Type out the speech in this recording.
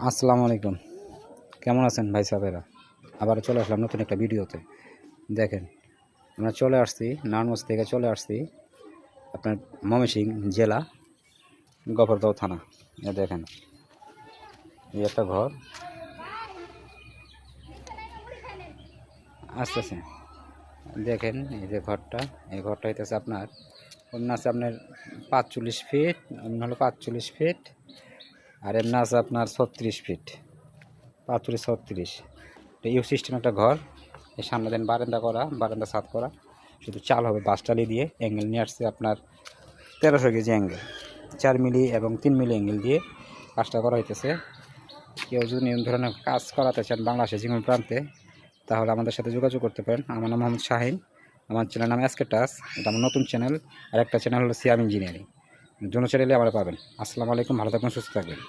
আসসালামু আলাইকুম। কেমন আছেন ভাই সাহেবেরা? আবার চলে আসলাম নতুন একটা ভিডিওতে। দেখেন, আমরা চলে আসছি নারায়ণগঞ্জ থেকে চলে আসছি আপনার ময়মনসিংহ জেলা গফরগাঁও থানা। দেখেন, এই একটা ঘর আসতেছে। দেখেন এই যে ঘরটা, এই ঘরটা হইতেছে আপনার অন্য আছে আপনার 45 ফিট, অন্য হলো 45 ফিট, আর এমনি আছে আপনার 36 ফিট, 45-36। ইউ সিস্টেম একটা ঘর। এই সামনে দেন বারান্দা করা, বারান্দা ছাদ করা, শুধু চাল হবে বাঁশটালি দিয়ে। অ্যাঙ্গেল নিয়ে আসছে আপনার 1300 কেজি অ্যাঙ্গেল, 4 মিলি এবং 3 মিলি অ্যাঙ্গেল দিয়ে কাজটা করা হইতেছে। কেউ যদি এই ধরনের কাজ করাতে চান বাংলাদেশের যে কোনো প্রান্তে, তাহলে আমাদের সাথে যোগাযোগ করতে পারেন। আমার নাম মোহাম্মদ শাহিন, আমার চ্যানেল নাম এসকে টাচ, এটা আমার নতুন চ্যানেল। আর একটা চ্যানেল হলো সিয়াম ইঞ্জিনিয়ারিং, দুটো চ্যানেলে আমরা পাবেন। আসসালামু আলাইকুম, ভালো থাকবেন, সুস্থ থাকবেন।